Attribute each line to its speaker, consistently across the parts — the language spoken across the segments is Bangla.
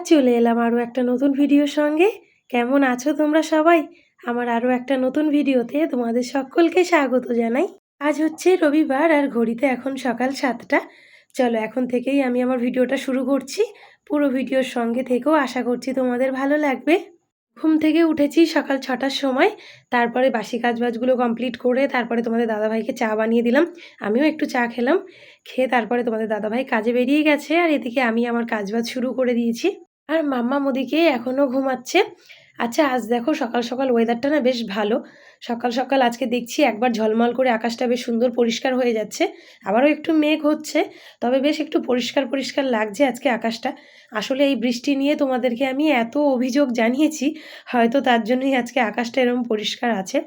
Speaker 1: আজ চলে এলাম আরও একটা নতুন ভিডিওর সঙ্গে। কেমন আছো তোমরা সবাই? আমার আরও একটা নতুন ভিডিওতে তোমাদের সকলকে স্বাগত জানাই। আজ হচ্ছে রবিবার আর ঘড়িতে এখন সকাল 7টা। চলো এখন থেকেই আমি আমার ভিডিওটা শুরু করছি। পুরো ভিডিওর সঙ্গে থেকেও আশা করছি তোমাদের ভালো লাগবে। ঘুম থেকে উঠেছি সকাল 6টার সময়। তারপরে বাসি কাজবাজগুলো কমপ্লিট করে তারপরে তোমাদের দাদাভাইকে চা বানিয়ে দিলাম। আমিও একটু চা খেলাম। খেয়ে তারপরে তোমাদের দাদাভাই কাজে বেরিয়ে গেছে আর এদিকে আমি আমার কাজবাজ শুরু করে দিয়েছি। আর মাম্মাম ওদিকে এখনও ঘুমাচ্ছে। আচ্ছা আজ দেখো সকাল সকাল ওয়েদারটা না বেশ ভালো। সকাল সকাল আজকে দেখছি একবার ঝলমল করে আকাশটা বেশ সুন্দর পরিষ্কার হয়ে যাচ্ছে। আবারও একটু মেঘ হচ্ছে। তবে বেশ একটু পরিষ্কার পরিষ্কার লাগছে আজকে আকাশটা। আসলে এই বৃষ্টি নিয়ে তোমাদেরকে আমি এত অভিযোগ জানিয়েছি, হয়তো তার জন্যই আজকে আকাশটা এরকম পরিষ্কার আছে।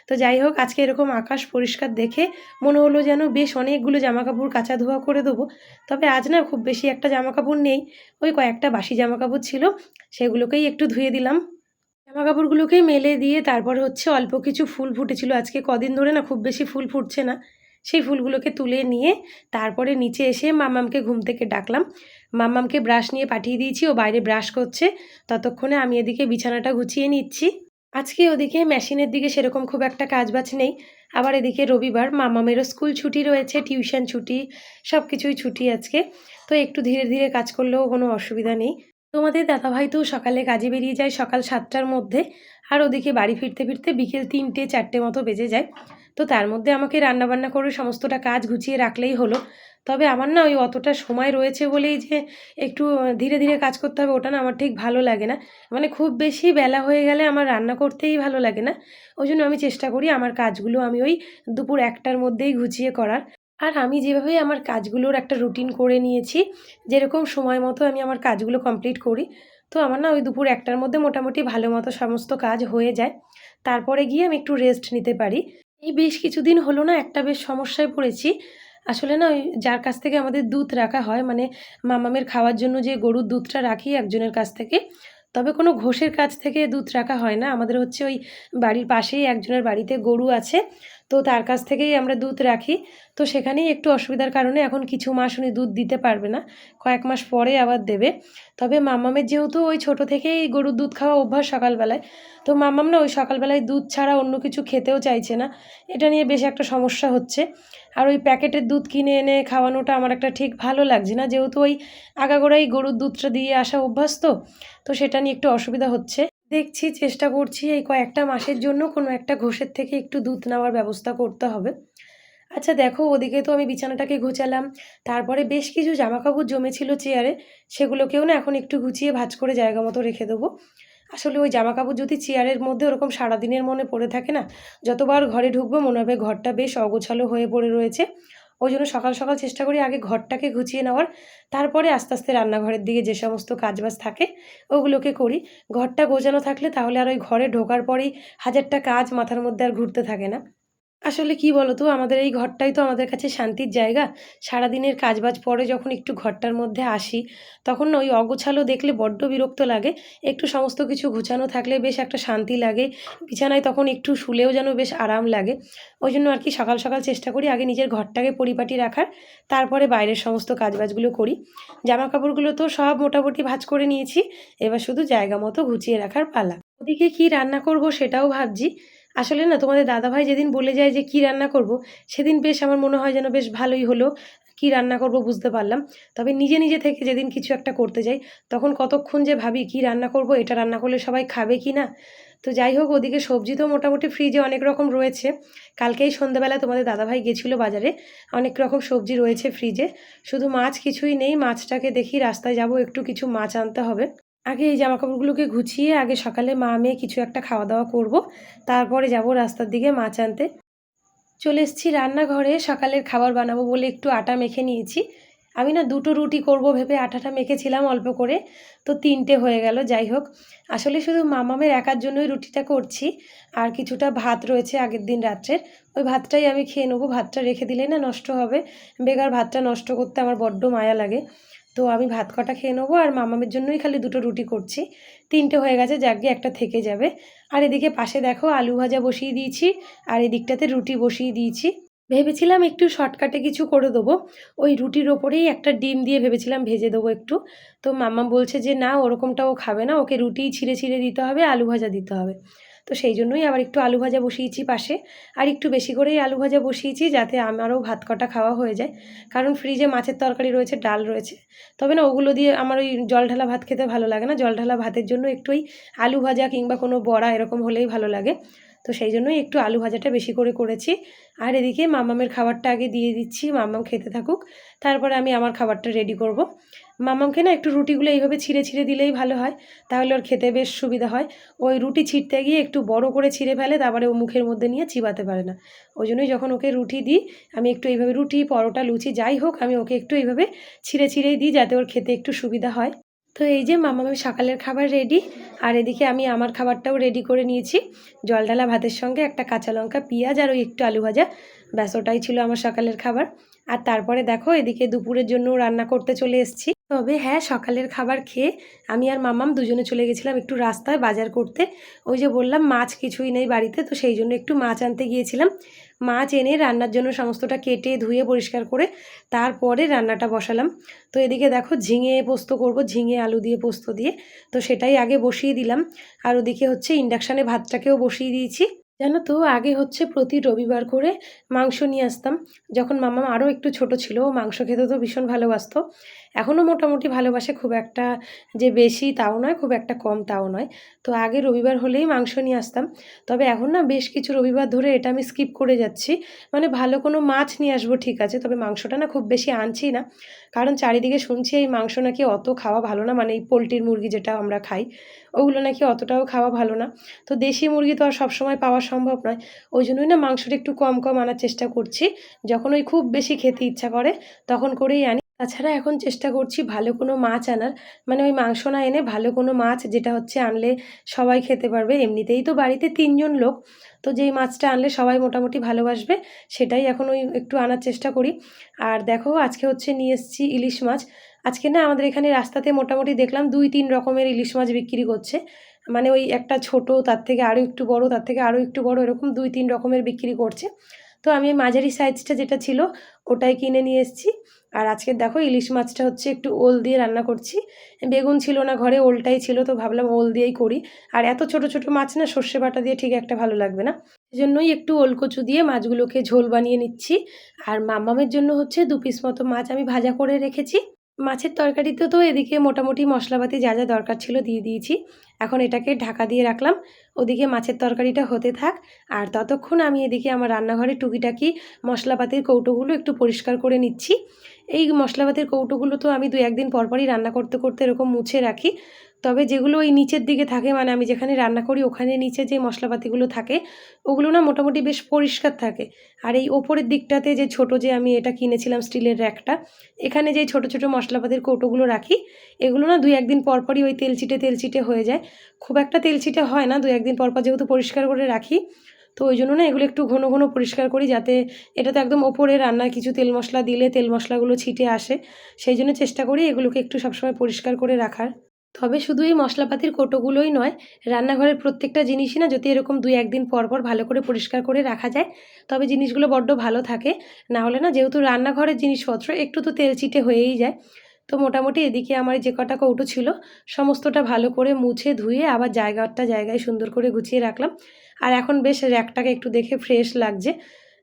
Speaker 1: তো যাই হোক আজকে এরকম আকাশ পরিষ্কার দেখে মনে হলো যেন বেশ অনেকগুলো জামাকাপড় কাচা ধোয়া করে দেবো। তবে আজ না খুব বেশি একটা জামাকাপড় নেই। ওই কয়েকটা বাসি জামাকাপড় ছিল, সেগুলোকেই একটু ধুয়ে দিলাম। জামাকাপড়গুলোকে মেলে দিয়ে তারপর হচ্ছে অল্প কিছু ফুল ফুটেছিল আজকে কদিন ধরে না খুব বেশি ফুল ফুটছে না। সেই ফুলগুলোকে তুলে নিয়ে তারপরে নিচে এসে মাম্মামকে ঘুম থেকে ডাকলাম। মাম্মামকে ব্রাশ নিয়ে পাঠিয়ে দিয়েছি, ও বাইরে ব্রাশ করছে। ততক্ষণে আমি এদিকে বিছানাটা গুছিয়ে নিচ্ছি। আজকে ওদিকে মেশিনের দিকে সেরকম খুব একটা কাজবাজ নেই। আবার এদিকে রবিবার মাম্মামেরও স্কুল ছুটি রয়েছে, টিউশন ছুটি, সব কিছুই ছুটি আজকে। তো একটু ধীরে ধীরে কাজ করলেও কোনো অসুবিধা নেই। তোমাদের দাদাভাই তো সকালে কাজে বেরিয়ে যায় সকাল 7টার মধ্যে। আর ওদিকে বাড়ি ফিরতে ফিরতে বিকেল 3টে 4টে মতো বেজে যায়। তো তার মধ্যে আমাকে রান্নাবান্না করে সমস্তটা কাজ গুছিয়ে রাখলেই হলো। তবে আমার না ওই অতটা সময় রয়েছে বলেই যে একটু ধীরে ধীরে কাজ করতে হবে ওটা না আমার ঠিক ভালো লাগে না। মানে খুব বেশি বেলা হয়ে গেলে আমার রান্না করতেই ভালো লাগে না। ওই জন্য আমি চেষ্টা করি আমার কাজগুলো আমি ওই দুপুর 1টার মধ্যেই গুছিয়ে করার। আর আমি যেভাবে আমার কাজগুলোর একটা রুটিন করে নিয়েছি, যেরকম সময় মতো আমি আমার কাজগুলো কমপ্লিট করি, তো আমার না ওই দুপুর 1টার মধ্যে মোটামুটি ভালো মতো সমস্ত কাজ হয়ে যায়। তারপরে গিয়ে আমি একটু রেস্ট নিতে পারি। এই বেশ কিছুদিন হলো না একটা বেশ সমস্যায় পড়েছি। আসলে না ওই যার কাছ থেকে আমাদের দুধ রাখা হয়, মানে মামামের খাওয়ার জন্য যে গরুর দুধটা রাখি একজনের কাছ থেকে, তবে কোনো ঘোষের কাছ থেকে দুধ রাখা হয় না। আমাদের হচ্ছে ওই বাড়ির পাশেই একজনের বাড়িতে গরু আছে, তো তার কাছ থেকেই আমরা দুধ রাখি। তো সেখানেই একটু অসুবিধার কারণে এখন কিছু মাস উনি দুধ দিতে পারবে না, কয়েক মাস পরে আবার দেবে। তবে মাম্মামের যেহেতু ওই ছোটো থেকেই গরুর দুধ খাওয়া অভ্যাস সকালবেলায়, তো মাম্মাম না ওই সকালবেলায় দুধ ছাড়া অন্য কিছু খেতেও চাইছে না। এটা নিয়ে বেশ একটা সমস্যা হচ্ছে। আর ওই প্যাকেটের দুধ কিনে এনে খাওয়ানোটা আমার একটা ঠিক ভালো লাগছে না, যেহেতু ওই আগাগোড়াই গরুর দুধটা দিয়ে আসা অভ্যাস, তো সেটা নিয়ে একটু অসুবিধা হচ্ছে। দেখছি, চেষ্টা করছি এই কয়েকটা মাসের জন্য কোনো একটা ঘোষের থেকে একটু দুধ নেওয়ার ব্যবস্থা করতে হবে। আচ্ছা দেখো ওদিকে তো আমি বিছানাটাকে গোছালাম। তারপরে বেশ কিছু জামাকাপড় জমেছিল চেয়ারে, সেগুলোকেও না এখন একটু গুছিয়ে ভাঁজ করে জায়গা মতো রেখে দেবো। আসলে ওই জামাকাপড় যদি চেয়ারের মধ্যে ওরকম সারাদিনের মনে পড়ে থাকে না, যতবার ঘরে ঢুকবো মনে হবে ঘরটা বেশ অগোছালো হয়ে পড়ে রয়েছে। ওই জন্য সকাল সকাল চেষ্টা করি আগে ঘরটাকে গুছিয়ে নেওয়ার, তারপরে আস্তে আস্তে রান্নাঘরের দিকে যে সমস্ত কাজবাজ থাকে ওগুলোকে করি। ঘরটা গোছানো থাকলে তাহলে আর ওই ঘরে ঢোকার পরেই হাজারটা কাজ মাথার মধ্যে আর ঘুরতে থাকে না। আসলে কি বলো তো, আমাদের এই ঘরটাই তো আমাদের কাছে শান্তির জায়গা। সারাদিনের কাজবাজ পরে যখন একটু ঘরটার মধ্যে আসি, তখন না ওই অগোছালো দেখলে বড্ড বিরক্ত লাগে। একটু সমস্ত কিছু গুছানো থাকলে বেশ একটা শান্তি লাগে। বিছানায় তখন একটু শুলেও যেন বেশ আরাম লাগে। ওই জন্য আর কি সকাল সকাল চেষ্টা করি আগে নিজের ঘরটাকে পরিপাটি রাখার, তারপরে বাইরের সমস্ত কাজবাজগুলো করি। জামাকাপড়গুলো তো সব মোটামুটি ভাঁজ করে নিয়েছি, এবার শুধু জায়গা মতো গুছিয়ে রাখার পালা। ওদিকে কী রান্না করব সেটাও ভাবছি। আসলে না তোমাদের দাদাভাই যেদিন বলে যায় যে কী রান্না করব, সেদিন বেশ আমার মনে হয় যেন বেশ ভালোই হলো। কী রান্না করব বুঝতে পারলাম। তবে নিজে নিজে থেকে যেদিন কিছু একটা করতে যাই, তখন কতক্ষণ যে ভাবি কী রান্না করব, এটা রান্না করলে সবাই খাবে কি না। তো যাই হোক ওদিকে সবজি তো মোটামুটি ফ্রিজে অনেক রকম রয়েছে। কালকেই সন্ধ্যাবেলা তোমাদের দাদাভাই গেছিলো বাজারে, অনেক রকম সবজি রয়েছে ফ্রিজে। শুধু মাছ কিছুই নেই, মাছটাকে দেখি রাস্তায় যাব একটু কিছু মাছ আনতে হবে। আগে এই জামাকাপড়গুলোকে গুছিয়ে আগে সকালে মা মেয়ে কিছু একটা খাওয়া দাওয়া করব, তারপরে যাব রাস্তার দিকে মাছ আনতে। চলে এসেছি রান্নাঘরে, সকালের খাবার বানাবো বলে একটু আটা মেখে নিয়েছি। আমি না দুটো রুটি করব ভেবে আটাটা মেখেছিলাম অল্প করে, তো 3টে হয়ে গেল। যাই হোক, আসলে শুধু মামামের একার জন্যই রুটিটা করছি। আর কিছুটা ভাত রয়েছে আগের দিন রাত্রের, ওই ভাতটাই আমি খেয়ে নেবো। ভাতটা রেখে দিলেই না নষ্ট হবে, বেকার ভাতটা নষ্ট করতে আমার বড্ড মায়া লাগে। তো আমি ভাত কটা খেয়ে নেবো, আর মামামের জন্যই খালি দুটো রুটি করছি। 3টে হয়ে গেছে, যাকগে একটা থেকে যাবে। আর এদিকে পাশে দেখো আলু ভাজা বসিয়ে দিয়েছি, আর এদিকটাতে রুটি বসিয়ে দিয়েছি। ভেবেছিলাম একটু শর্টকাটে কিছু করে দেবো। ওই রুটির ওপরেই একটা ডিম দিয়ে ভেবেছিলাম ভেজে দেবো একটু। তো মাম্মা বলছে যে, "না ওরকমটা ও খাবে না। ওকে রুটিই ছিঁড়ে, ছিঁড়ে দিতে হবে, আলু ভাজা দিতে হবে।" তো সেই জন্যই আবার একটু আলু ভাজা বসিয়েছি পাশে। আর একটু বেশি করেই আলু ভাজা বসিয়েছি যাতে আমারও ভাত কটা খাওয়া হয়ে যায়। কারণ ফ্রিজে মাছের তরকারি রয়েছে, ডাল রয়েছে। তবে না ওগুলো দিয়ে আমার ওই জল ঢালা ভাত খেতে ভালো লাগে না। জল ঢালা ভাতের জন্য একটু ওই আলু ভাজা কিংবা কোনো বড়া এরকম হলেই ভালো লাগে। তো সেই জন্যই একটু আলু ভাজাটা বেশি করে করেছি। আর এদিকে মাম্মামের খাবারটা আগে দিয়ে দিচ্ছি, মাম্মাম খেতে থাকুক। তারপরে আমি আমার খাবারটা রেডি করব। মাম্মামকে না একটু রুটিগুলো এইভাবে ছিঁড়ে, ছিঁড়ে দিলেই ভালো হয়। তাহলে ওর খেতে বেশ সুবিধা হয়। ওই রুটি ছিঁড়তে গিয়ে একটু বড় করে ছিঁড়ে ফেলে, তারপরে ও মুখের মধ্যে নিয়ে চিবাতে পারে না। ওই জন্যই যখন ওকে রুটি দিই, আমি একটু এইভাবে রুটি, পরোটা, লুচি যাই হোক আমি ওকে একটু এইভাবে ছিঁড়ে, ছিঁড়েই দিই যাতে ওর খেতে একটু সুবিধা হয়। তো এই যে মামামের সকালের খাবার রেডি। আর এদিকে আমি আমার খাবারটাও রেডি করে নিয়েছি। জলঢালা ভাতের সঙ্গে একটা কাঁচা লঙ্কা, পেঁয়াজ আর ওই একটু আলু ভাজা। ব্যাস ওটাই ছিল আমার সকালের খাবার। আর তারপরে দেখো এদিকে দুপুরের জন্যও রান্না করতে চলে এসেছি। তবে হ্যাঁ, সকালের খাবার খেয়ে আমি আর মাম্মাম দুজনে চলে গেছিলাম একটু রাস্তায় বাজার করতে। ওই যে বললাম মাছ কিছুই নেই বাড়িতে, তো সেই জন্য একটু মাছ আনতে গিয়েছিলাম। মাছ এনে রান্নার জন্য সমস্তটা কেটে ধুয়ে পরিষ্কার করে তারপরে রান্নাটা বসালাম। তো এদিকে দেখো ঝিঙে পোস্ত করব, ঝিঙে আলু দিয়ে পোস্ত দিয়ে। তো সেটাই আগে বসিয়ে দিলাম। আর ওদিকে হচ্ছে ইন্ডাকশানে ভাতটাকেও বসিয়ে দিয়েছি। জানো তো আগে হচ্ছে প্রতি রবিবার করে মাংস নিয়ে আসতাম। যখন মাম্মাম আরও একটু ছোট ছিল ও মাংস খেতে তো ভীষণ ভালোবাসতো। এখনও মোটামুটি ভালোবাসে, খুব একটা যে বেশি তাও নয়, খুব একটা কম তাও নয়। তো আগে রবিবার হলেই মাংস নিয়ে আসতাম। তবে এখন না বেশ কিছু রবিবার ধরে এটা আমি স্কিপ করে যাচ্ছি। মানে ভালো কোনো মাছ নিয়ে আসবো ঠিক আছে, তবে মাংসটা না খুব বেশি আনছি না। কারণ চারিদিকে শুনছি এই মাংস নাকি অত খাওয়া ভালো না, মানে এই পোলট্রির মুরগি যেটা আমরা খাই ওগুলো নাকি অতটাও খাওয়া ভালো না। তো দেশি মুরগি তো আর সবসময় পাওয়া সম্ভব নয়। ওই জন্যই না মাংসটা একটু কম, কম আনার চেষ্টা করছি। যখন ওই খুব বেশি খেতে ইচ্ছা করে তখন করেই আনি। তাছাড়া এখন চেষ্টা করছি ভালো কোনো মাছ আনার। মানে ওই মাংস না এনে ভালো কোনো মাছ যেটা হচ্ছে আনলে সবাই খেতে পারবে। এমনিতেই তো বাড়িতে ৩ জন লোক। তো যেই মাছটা আনলে সবাই মোটামুটি ভালোবাসবে সেটাই এখন ওই একটু আনার চেষ্টা করি। আর দেখো আজকে হচ্ছে নিয়ে এসেছি ইলিশ মাছ। আজকে না আমাদের এখানে রাস্তাতে মোটামুটি দেখলাম ২-৩ রকমের ইলিশ মাছ বিক্রি করছে। মানে ওই একটা ছোট, তার থেকে আরও একটু বড়, তার থেকে আরও একটু বড়, এরকম ২-৩ রকমের বিক্রি করছে। তো আমি মাঝারি সাইজটা যেটা ছিল ওটাই কিনে নিয়ে এসেছি। আর আজকে দেখো ইলিশ মাছটা হচ্ছে একটু ওল দিয়ে রান্না করছি। বেগুন ছিল না ঘরে, ওলটাই ছিল, তো ভাবলাম ওল দিয়েই করি। আর এত ছোট ছোট মাছ না সর্ষে বাটা দিয়ে ঠিক একটা ভালো লাগবে না। সেজন্যই একটু ওলকচু দিয়ে মাছগুলোকে ঝোল বানিয়ে নিচ্ছি। আর মাম্মামের জন্য হচ্ছে ২ পিস মতো মাছ আমি ভাজা করে রেখেছি। মাছের তরকারিতে তো এদিকে মোটামুটি মশলাপাতি যা যা দরকার ছিল দিয়ে দিয়েছি। এখন এটাকে ঢাকা দিয়ে রাখলাম। ওদিকে মাছের তরকারিটা হতে থাক। আর ততক্ষণ আমি এদিকে আমার রান্নাঘরে টুকিটাকি মশলাপাতির কৌটোগুলো একটু পরিষ্কার করে নিচ্ছি। এই মশলাপাতির কৌটোগুলো তো আমি ২-১ দিন পরপরই রান্না করতে করতে এরকম মুছে রাখি। তবে যেগুলো ওই নিচের দিকে থাকে, মানে আমি যেখানে রান্না করি ওখানে নিচে যে মশলাপাতিগুলো থাকে ওগুলো না মোটামুটি বেশ পরিষ্কার থাকে। আর এই ওপরের দিকটাতে যে ছোট যে আমি এটা কিনেছিলাম স্টিলের র্যাকটা, এখানে যেই ছোট ছোট মশলাপাতির কৌটোগুলো রাখি এগুলো না ২-১ দিন পরপরই ওই তেলচিটে হয়ে যায়। খুব একটা তেলচিটে হয় না ২-১ দিন পরপর যেহেতু পরিষ্কার করে রাখি। তো ওই জন্য না এগুলো একটু ঘন ঘন পরিষ্কার করি, যাতে এটা তো একদম ওপরে রান্নার কিছু তেল মশলা দিলে তেল মশলাগুলো ছিটে আসে। সেই জন্য চেষ্টা করি এগুলোকে একটু সবসময় পরিষ্কার করে রাখার। তবে শুধু এই মশলাপাতির কৌটোগুলোই নয়, রান্নাঘরের প্রত্যেকটা জিনিসই না যদি এরকম ২-১ দিন পর পর ভালো করে পরিষ্কার করে রাখা যায় তবে জিনিসগুলো বড্ড ভালো থাকে। না হলে না যেহেতু রান্নাঘরের জিনিসপত্র একটু তো তেলচিটে হয়েই যায়। তো মোটামুটি এদিকে আমার যে কটা কৌটো ছিল সমস্তটা ভালো করে মুছে ধুয়ে আবার জায়গায় সুন্দর করে গুছিয়ে রাখলাম। আর এখন বেশ র্যাকটাকে একটু দেখে ফ্রেশ লাগছে।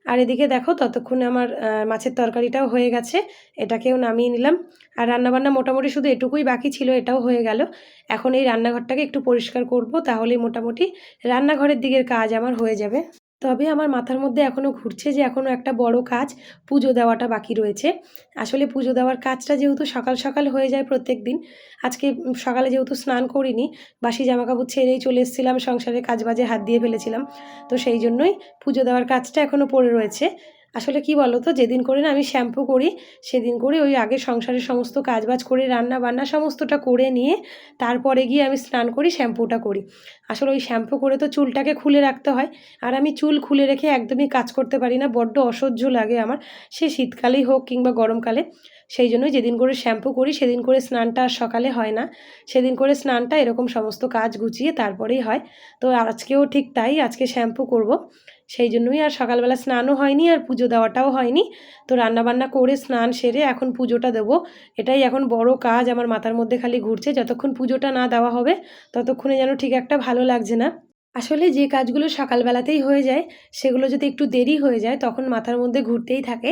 Speaker 1: আর এদিকে দেখো ততক্ষণে আমার মাছের তরকারিটাও হয়ে গেছে, এটাকেও নামিয়ে নিলাম। আর রান্নাবান্না মোটামুটি শুধু এটুকুই বাকি ছিল, এটাও হয়ে গেল। এখন এই রান্নাঘরটাকে একটু পরিষ্কার করব, তাহলেই মোটামুটি রান্নাঘরের দিকের কাজ আমার হয়ে যাবে। তবে আমার মাথার মধ্যে এখনও ঘুরছে যে এখনও একটা বড় কাজ, পুজো দেওয়াটা বাকি রয়েছে। আসলে পুজো দেওয়ার কাজটা যেহেতু সকাল সকাল হয়ে যায় প্রত্যেকদিন, আজকে সকালে যেহেতু স্নান করিনি, বাসি জামাকাপড় ছেড়েই চলে এসেছিলাম, সংসারের কাজবাজে হাত দিয়ে ফেলেছিলাম। তো সেই জন্যই পুজো দেওয়ার কাজটা এখনও পড়ে রয়েছে। আসলে কি বলো তো, যেদিন করে না আমি শ্যাম্পু করি সেদিন করে ওই আগে সংসারের সমস্ত কাজবাজ করে রান্না বান্না সমস্তটা করে নিয়ে তারপরে গিয়ে আমি স্নান করি, শ্যাম্পুটা করি। আসলে ওই শ্যাম্পু করে তো চুলটাকে খুলে রাখতে হয়। আর আমি চুল খুলে রেখে একদমই কাজ করতে পারি না, বড্ড অসহ্য লাগে আমার, সে শীতকালেই হোক কিংবা গরমকালে। সেই জন্যই যেদিন করে শ্যাম্পু করি সেদিন করে স্নানটা আর সকালে হয় না, সেদিন করে স্নানটা এরকম সমস্ত কাজ গুছিয়ে তারপরেই হয়। তো আজকেও ঠিক তাই, আজকে শ্যাম্পু করব, সেই জন্যই আর সকালবেলা স্নানও হয়নি আর পুজো দেওয়াটাও হয়নি। তো রান্নাবান্না করে স্নান সেরে এখন পুজোটা দেবো, এটাই এখন বড় কাজ আমার মাথার মধ্যে খালি ঘুরছে। যতক্ষণ পুজোটা না দেওয়া হবে ততক্ষণে যেন ঠিক একটা ভালো লাগছে না। আসলে যে কাজগুলো সকালবেলাতেই হয়ে যায় সেগুলো যদি একটু দেরি হয়ে যায় তখন মাথার মধ্যে ঘুরতেই থাকে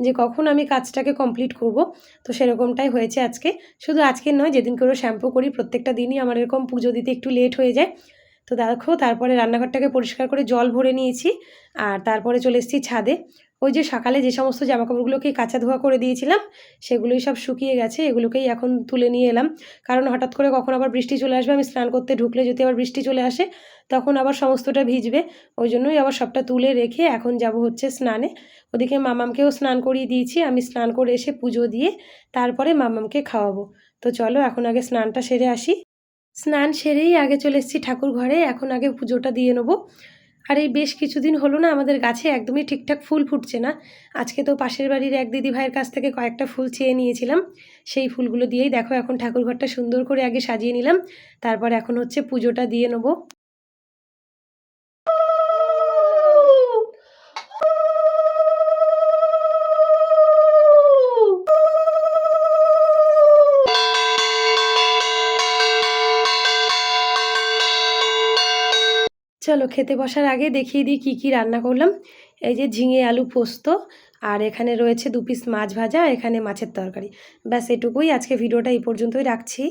Speaker 1: যে কখন আমি কাজটাকে কমপ্লিট করব। তো সেরকমটাই হয়েছে আজকে। শুধু আজকের নয়, যেদিন করেও শ্যাম্পু করি প্রত্যেকটা দিনই আমার এরকম পুজো দিতে একটু লেট হয়ে যায়। তো দেখো তারপরে রান্নাঘরটাকে পরিষ্কার করে জল ভরে নিয়েছি আর তারপরে চলে এসেছি ছাদে। ওই যে সকালে যে সমস্ত জামাকাপড়গুলোকে কাচা ধোয়া করে দিয়েছিলাম সেগুলোই সব শুকিয়ে গেছে, এগুলোকেই এখন তুলে নিয়ে এলাম। কারণ হঠাৎ করে কখন আবার বৃষ্টি চলে আসবে, আমি স্নান করতে ঢুকলে যদি আবার বৃষ্টি চলে আসে তখন আবার সমস্তটা ভিজবে। ওই জন্যই আবার সবটা তুলে রেখে এখন যাব হচ্ছে স্নানে। ওদিকে মামামকেও স্নান করিয়ে দিয়েছি, আমি স্নান করে এসে পুজো দিয়ে তারপরে মামামকে খাওয়াবো। তো চলো এখন আগে স্নানটা সেরে আসি। স্নান সেরেই আগে চলে এসেছি ঠাকুর ঘরে, এখন আগে পুজোটা দিয়ে নেবো। আর এই বেশ কিছুদিন হলো না আমাদের গাছে একদমই ঠিকঠাক ফুল ফুটছে না। আজকে তো পাশের বাড়ির এক দিদি ভাইয়ের কাছ থেকে কয়েকটা ফুল চেয়ে নিয়েছিলাম, সেই ফুলগুলো দিয়েই দেখো এখন ঠাকুর ঘরটা সুন্দর করে আগে সাজিয়ে নিলাম, তারপর এখন হচ্ছে পুজোটা দিয়ে নেবো। চলো খেতে বসার আগে দেখিয়ে দিই কী কী রান্না করলাম। এই যে ঝিঙে আলু পোস্ত, আর এখানে রয়েছে 2 পিস মাছ ভাজা, এখানে মাছের তরকারি। ব্যাস এটুকুই, আজকে ভিডিওটা এই পর্যন্তই রাখছি।